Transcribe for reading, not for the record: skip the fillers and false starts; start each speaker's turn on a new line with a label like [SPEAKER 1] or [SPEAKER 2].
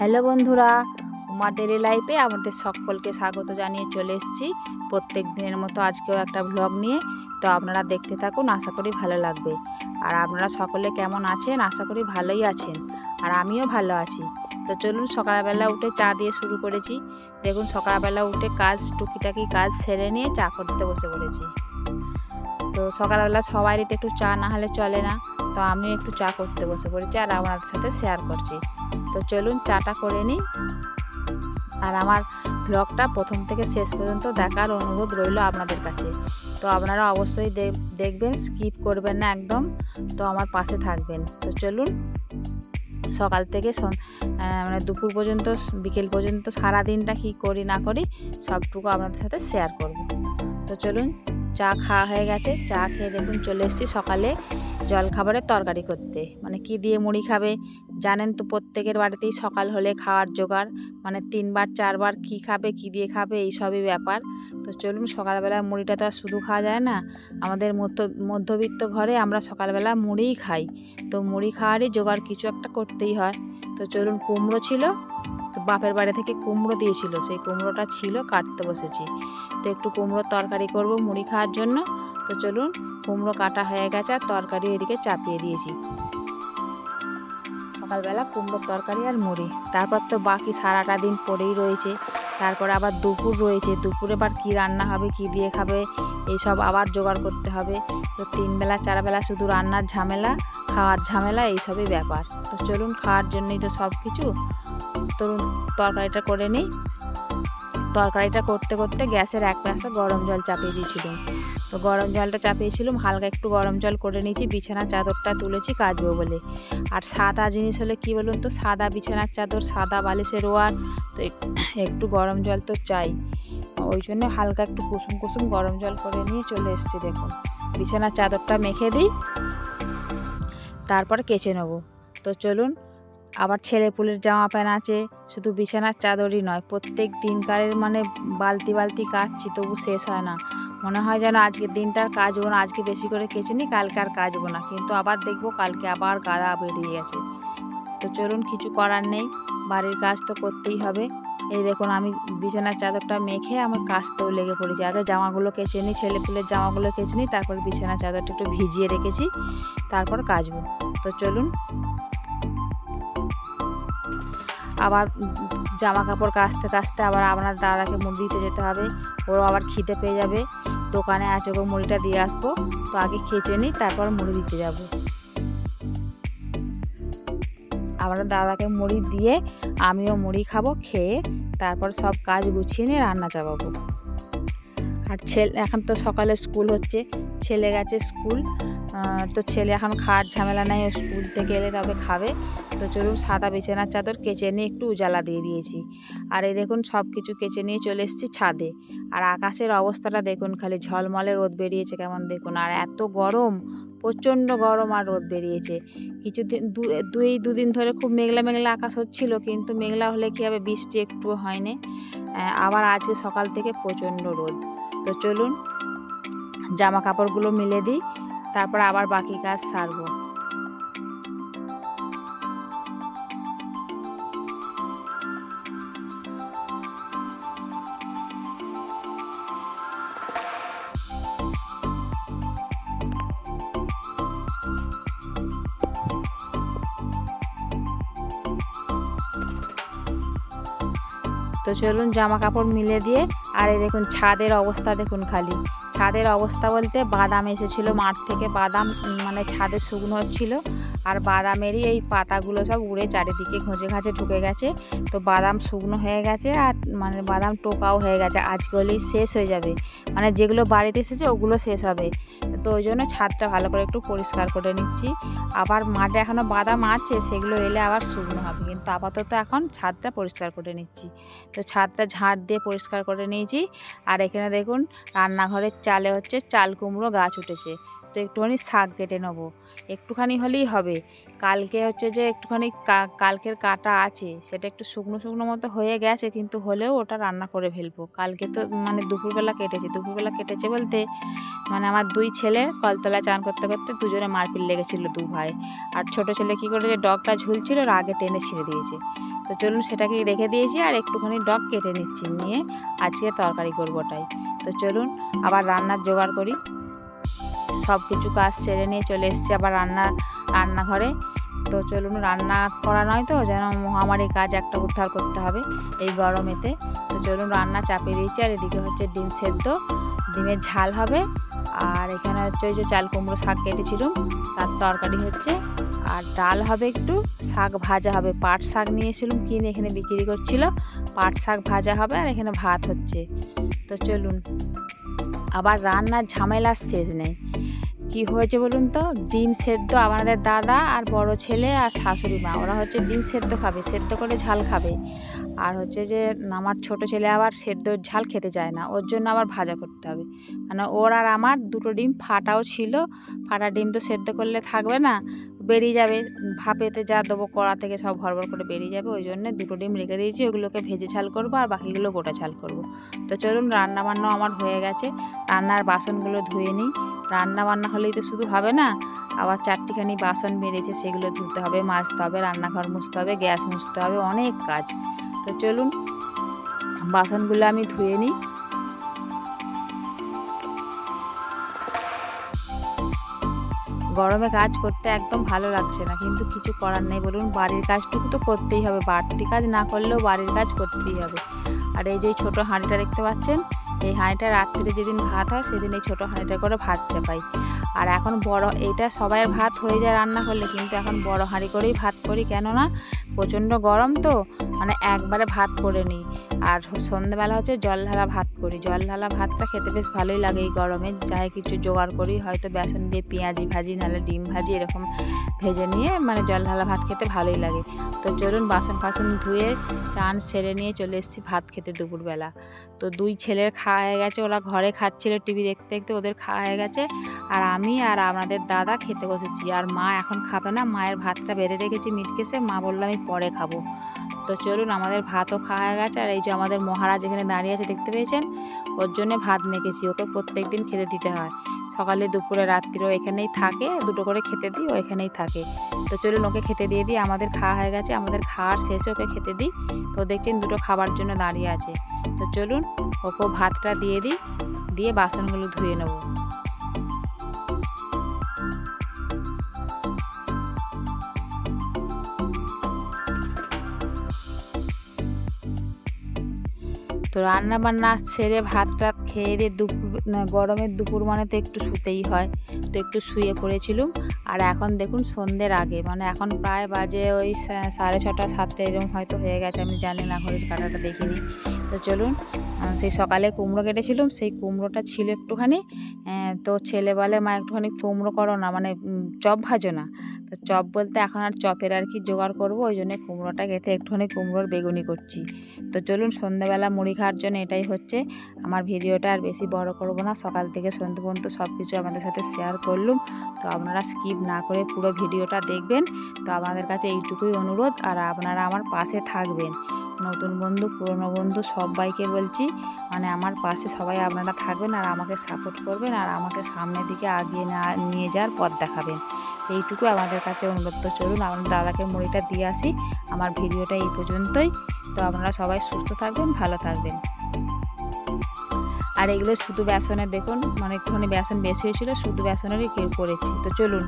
[SPEAKER 1] Hello বন্ধুরা, Uma daily লাইফে আমাদের সকলকে স্বাগত জানিয়ে চলে এসেছি প্রত্যেক দিনের মতো আজকেও একটা ব্লগ নিয়ে। তো আপনারা দেখতে থাকুন, আশা করি ভালো লাগবে। আর আপনারা সকলে কেমন আছেন? আশা করি ভালোই আছেন, আর আমিও ভালো আছি। তো চলুন, সকালবেলা উঠে চা দিয়ে শুরু করেছি। দেখুন, সকালবেলা উঠে টুকিটাকি কাজ সেরে নিয়ে চা করতে বসে পড়েছি। তো সকালবেলা সবারই তো একটু চা না হলে চলে না, তো আমিও একটু চা করতে বসে পড়েছি আর আপনাদের সাথে শেয়ার করছি। তো চলুন চাটা করে নিই। আর আমার ব্লগটা প্রথম থেকে শেষ পর্যন্ত দেখার অনুরোধ রইল আপনাদের কাছে। তো আপনারা অবশ্যই দেখবেন, স্কিপ করবেন না একদম। তো আমার পাশে থাকবেন। তো চলুন, সকাল থেকে মানে দুপুর পর্যন্ত, বিকেল পর্যন্ত সারাদিনটা কী করি না করি সবটুকু আপনাদের সাথে শেয়ার করব। তো চলুন, চা খাওয়া হয়ে গেছে। চা খেয়ে দেখুন চলে এসেছি সকালে জলখাবারের তরকারি করতে। মানে কি দিয়ে মুড়ি খাবে জানেন তো, প্রত্যেকের বাড়িতেই সকাল হলে খাওয়ার জোগাড়, মানে 3বার 4বার কী খাবে, কী দিয়ে খাবে, এইসবই ব্যাপার। তো চলুন, সকালবেলা মুড়িটা তো আর শুধু খাওয়া যায় না। আমাদের মধ্যবিত্ত ঘরে আমরা সকালবেলা মুড়িই খাই। তো মুড়ি খাওয়ারই জোগাড় কিছু একটা করতেই হয়। তো চলুন, কুমড়ো ছিল, তো বাপের বাড়ি থেকে কুমড়ো দিয়েছিল, সেই কুমড়োটা ছিল, কাটতে বসেছি। তো একটু কুমড়োর তরকারি করব মুড়ি খাওয়ার জন্য। তো চলুন, কুমড়ো কাটা হয়ে গেছে আর তরকারি এদিকে চাপিয়ে দিয়েছি। সকালবেলা কুমড়োর তরকারি আর মুড়ি, তারপর তো বাকি সারাটা দিন পড়েই রয়েছে। তারপর আবার দুপুর রয়েছে, দুপুরে আবার কী রান্না হবে, কী দিয়ে খাবে, এইসব আবার জোগাড় করতে হবে। তো 3 বেলা 4 বেলা শুধু রান্নার ঝামেলা, খাওয়ার ঝামেলা, এইসবই ব্যাপার। তো চলুন, খাওয়ার জন্যই তো সব কিছু। তরুণ তরকারিটা করে নিই। তরকারিটা করতে করতে গ্যাসের এক পাশে গরম জল চাপিয়ে দিয়েছিলাম। তো গরম জলটা চাপিয়েছিলাম, হালকা একটু গরম জল করে নিয়েছি, বিছানার চাদরটা তুলেছি কাচবো বলে। আর সাদা জিনিস হলে কি বলুন তো, সাদা বিছানার চাদর, সাদা বালিশের ওয়ার, তো একটু গরম জল তো চাই। ওই জন্য হালকা একটু কুসুম কুসুম গরম জল করে নিয়ে চলে এসেছি। দেখুন, বিছানার চাদরটা মেখে দিই, তারপর কেচে নেবো। তো চলুন, আবার ছেলেপুলের জামা প্যান্ট আছে, শুধু বিছানার চাদরই নয়, প্রত্যেক দিনকারের মানে বালতি বালতি কাচছি, তবু শেষ হয় না। মনে হয় যেন আজকের দিনটা আর কাচবো না, আজকে বেশি করে কেচে নিই, কালকে আর কাচবো না, কিন্তু আবার দেখবো কালকে আবার গাদা বেরিয়ে গেছে। তো চলুন, কিছু করার নেই, বাড়ির কাজ তো করতেই হবে। এই দেখুন, আমি বিছানার চাদরটা মেখে আমার কাচতেও লেগে পড়েছি। আগে জামাগুলো কেচে নিই, ছেলেপুলের জামাগুলো কেচে নিই, তারপর বিছানার চাদরটা একটু ভিজিয়ে রেখেছি, তারপর কাচবো। তো চলুন, আবার জামা কাপড় কাচতে কাচতে আবার আপনার দাদাকে মুড়ি দিতে যেতে হবে। ওরও আবার খিদে পেয়ে যাবে, দোকানে আছে, ওকে মুড়িটা দিয়ে আসবো। তো আগে খেতে নিই, তারপর মুড়ি দিতে যাব। আপনার দাদাকে মুড়ি দিয়ে আমিও মুড়ি খাবো, খেয়ে তারপর সব কাজ গুছিয়ে নিয়ে রান্না চাপাবো। আর এখন তো সকালে স্কুল হচ্ছে, ছেলে গেছে স্কুল। তো ছেলে এখন খাওয়ার ঝামেলা নেই, স্কুল থেকে এলে তবে খাবে। তো চলুন, সাদা বিছানার চাদর কেচে নিয়ে একটু উজালা দিয়ে দিয়েছি। আর এই দেখুন, সব কিছু কেচে নিয়ে চলে এসেছি ছাদে। আর আকাশের অবস্থাটা দেখুন, খালি ঝলমলে রোদ বেরিয়েছে কেমন দেখুন। আর এত গরম, প্রচণ্ড গরম, আর রোদ বেরিয়েছে। কিছুদিন দুদিন ধরে খুব মেঘলা মেঘলা আকাশ হচ্ছিল, কিন্তু মেঘলা হলে কী হবে, বৃষ্টি একটুও হয়নি। আবার আজকে সকাল থেকে প্রচণ্ড রোদ। তো চলুন, জামা কাপড়গুলো মিলে দিই, তারপর আবার বাকি কাজ সারবো। তো চলুন, জামা কাপড় মিলে দিয়ে, আর এই দেখুন ছাদের অবস্থা দেখুন, খালি ছাদের অবস্থা বলতে, বাদাম এসেছিল মাঠ থেকে, বাদাম মানে ছাদে শুকনো হচ্ছিল, আর বাদামেরই এই পাতাগুলো সব উড়ে চারিদিকে ঘষে ঘাঁচে ঢুকে গেছে। তো বাদাম শুকনো হয়ে গেছে, আর মানে বাদাম টোকাও হয়ে গেছে, আজকে হলেই শেষ হয়ে যাবে। মানে যেগুলো বাড়িতে এসেছে ওগুলো শেষ হবে। তো ওই জন্য ছাদটা ভালো করে একটু পরিষ্কার করে নিচ্ছি। আবার মাঠে এখনও বাদাম আছে, সেগুলো এলে আবার শুকনো হবে, কিন্তু আপাতত এখন ছাদটা পরিষ্কার করে নিচ্ছি। তো ছাদটা ঝাড় দিয়ে পরিষ্কার করে নিয়েছি। আর এখানে দেখুন, রান্নাঘরের চালে হচ্ছে চাল কুমড়ো গাছ উঠেছে। তো একটুখানি শাক কেটে নেবো, একটুখানি হলেই হবে। কালকে হচ্ছে যে একটুখানি কালকের কাটা আছে, সেটা একটু শুকনো শুকনো মতো হয়ে গেছে, কিন্তু হলেও ওটা রান্না করে ফেলবো। কালকে তো মানে দুপুরবেলা কেটেছে বলতে, মানে আমার 2 ছেলে কলতলায় চান করতে করতে দুজনে মারপিট লেগেছিল, 2 ভাই। আর ছোটো ছেলে কী করেছে, ডগটা ঝুলছিল, ওর আগে টেনে ছিঁড়ে দিয়েছে। তো তো চলুন সেটাকে রেখে দিয়েছি, আর একটুখানি ডগ কেটে নিচ্ছি, নিয়ে আজকে তরকারি করবো ওটাই। তো চলুন আবার রান্নার জোগাড় করি। সব কিছু কাজ সেরে নিয়ে চলে এসেছি আবার রান্নাঘরে। তো চলুন, রান্না করা নয় তো যেন মহামারী কাজ একটা উদ্ধার করতে হবে এই গরমেতে। তো চলুন রান্না চাপিয়ে দিয়েছি, আর এদিকে হচ্ছে ডিম সেদ্ধ, ডিমের ঝাল হবে, আর এখানে হচ্ছে ওই যে চাল কুমড়ো শাক কেটেছিলাম তার তরকারি হচ্ছে, আর ডাল হবে, একটু শাক ভাজা হবে, পাট শাক নিয়েছিলাম কিনে, এখানে বিক্রি করছিল, পাট শাক ভাজা হবে, আর এখানে ভাত হচ্ছে। তো চলুন, আবার রান্নার ঝামেলার শেষ নেই। কি হয়েছে বলুন তো, ডিম সেদ্ধ আমাদের দাদা আর বড় ছেলে আর শাশুড়ি মা, ওরা হচ্ছে ডিম সেদ্ধ খাবে, সেদ্ধ করে ঝাল খাবে। আর হচ্ছে যে আমার ছোট ছেলে আবার সেদ্ধ ঝাল খেতে চায় না, ওর জন্য আবার ভাজা করতে হবে। মানে ওর আর আমার দুটো ডিম ফাটাও ছিল, ফাটা ডিম তো সেদ্ধ করলে থাকবে না, বেরিয়ে যাবে, ভাপেতে যা দেবো কড়া থেকে সব ভরভর করে বেরিয়ে যাবে, ওই জন্য দুটো ডিম রেখে দিয়েছি, ওগুলোকে ভেজে ঝাল করবো আর বাকিগুলো গোটা ঝাল করব। তো চলুন, রান্না বান্নাও আমার হয়ে গেছে, রান্নার বাসনগুলো ধুয়ে নিই। রান্না বান্না হলেই তো শুধু হবে না, আবার চারটিখানি বাসন বেরিয়েছে, সেগুলো ধুতে হবে, মাজতে হবে, রান্নাঘর মুছতে হবে, গ্যাস মুছতে হবে, অনেক কাজ। তো চলুন বাসনগুলো আমি ধুয়ে নিই। গরমে কাজ করতে একদম ভালো লাগছে না, কিন্তু কিছু করার নেই বলুন, বাড়ির কাজটুকু তো করতেই হবে, বাড়তি কাজ না করলেও বাড়ির কাজ করতেই হবে। আর এই যে ছোটো হাঁড়িটা দেখতে পাচ্ছেন, এই হাঁড়িটা রাত্রিরে যেদিন ভাত হয় সেদিন এই ছোটো হাঁড়িটা করে ভাত চাপাই। আর এখন বড়, এইটা সবাইয়ের ভাত হয়ে যায় রান্না করলে, কিন্তু এখন বড় হাঁড়ি করেই ভাত করি, কেননা প্রচণ্ড গরম তো, মানে একবারে ভাত করে নিই। আর সন্ধ্যেবেলা হচ্ছে জল ঢালা ভাত করি, জল ঢালা ভাতটা খেতে বেশ ভালোই লাগে এই গরমে। যাই কিছু জোগাড় করি, হয়তো বেসন দিয়ে পেঁয়াজি ভাজি, নাহলে ডিম ভাজি, এরকম ভেজে নিয়ে মানে জল ঢালা ভাত খেতে ভালোই লাগে। তো চলুন বাসন ফাসন ধুয়ে চান সেরে নিয়ে চলে এসেছি ভাত খেতে দুপুরবেলা। তো দুই ছেলের খাওয়া হয়ে গেছে, ওরা ঘরে খাচ্ছিল টিভি দেখতে দেখতে, ওদের খাওয়া হয়ে গেছে। আর আমি আর আমাদের দাদা খেতে বসেছি, আর মা এখন খাবে না, মায়ের ভাতটা বেড়ে রেখেছি মিটকেসে, মা বললো আমি পরে খাবো। তো চলুন, আমাদের ভাতও খাওয়া হয়ে গেছে, আর এই যে আমাদের মহারাজ এখানে দাঁড়িয়ে আছে দেখতে পেয়েছেন, ওর জন্য ভাত মেখেছি, ওকে প্রত্যেক দিন খেতে দিতে হয়, সকালে দুপুরে রাত্রিও এখানেই থাকে, দুটো করে খেতে দিই, ও এখানেই থাকে। তো চলুন ওকে খেতে দিয়ে দিই, আমাদের খাওয়া হয়ে গেছে, আমাদের খাওয়ার শেষে ওকে খেতে দিই। তো দেখছেন দুটো খাবার জন্য দাঁড়িয়ে আছে। তো চলুন ওকে ভাতটা দিয়ে দিই, দিয়ে বাসনগুলো ধুয়ে নেবো। তো রান্না বান্না সেরে ভাত টাত খেয়ে দিয়ে গরমের দুপুর মানে তো একটু শুতেই হয়, তো একটু শুয়ে পড়েছিলুম। আর এখন দেখুন সন্ধ্যের আগে, মানে এখন প্রায় বাজে ওই 6:30 7টা এরকম হয়তো হয়ে গেছে, আমি জানি না, ঘড়ির কাঁটাটা দেখিনি। তো চলুন, সেই সকালে কুমড়ো কেটেছিলাম, সেই কুমড়োটা ছিল একটুখানি, তো ছেলে বলে মা একটুখানি কুমড়ো করো না, মানে চপ ভাজো না। তো চপ বলতে এখন আর চপের আর কি জোগাড় করবো, ওই জন্য কুমড়োটা কেটে একটুখানি কুমড়োর বেগুনি করছি। তো চলুন সন্ধ্যাবেলা মুড়ি খাওয়ার জন্য এটাই হচ্ছে আমার ভিডিওটা, আর বেশি বড় করব না, সকাল থেকে সন্ধ্যে পর্যন্ত সব কিছু আপনাদের সাথে শেয়ার করলুম। তো আপনারা স্কিপ না করে পুরো ভিডিওটা দেখবেন। তো আমাদের কাছে এইটুকুই অনুরোধ, আর আপনারা আমার পাশে থাকবেন, নতুন বন্ধু পুরনো বন্ধু সবাইকে বলছি, মানে আমার পাশে সবাই আপনারা থাকবেন, আর আমাকে সাপোর্ট করবেন, আর আমাকে সামনের দিকে আগিয়ে নিয়ে যাওয়ার পথ দেখাবেন, এইটুকু আমাদের কাছে অনুরোধ। তো চলুন আপনার দাদাকে মুড়িটা দিয়ে আসি, আমার ভিডিওটা এই পর্যন্তই। তো আপনারা সবাই সুস্থ থাকবেন, ভালো থাকবেন। আর এগুলো শুধু বেসনের, দেখুন মানে একটুখানি বেসন বেশি হয়েছিল, শুধু বেসনেরই কেউ করেছি। তো চলুন।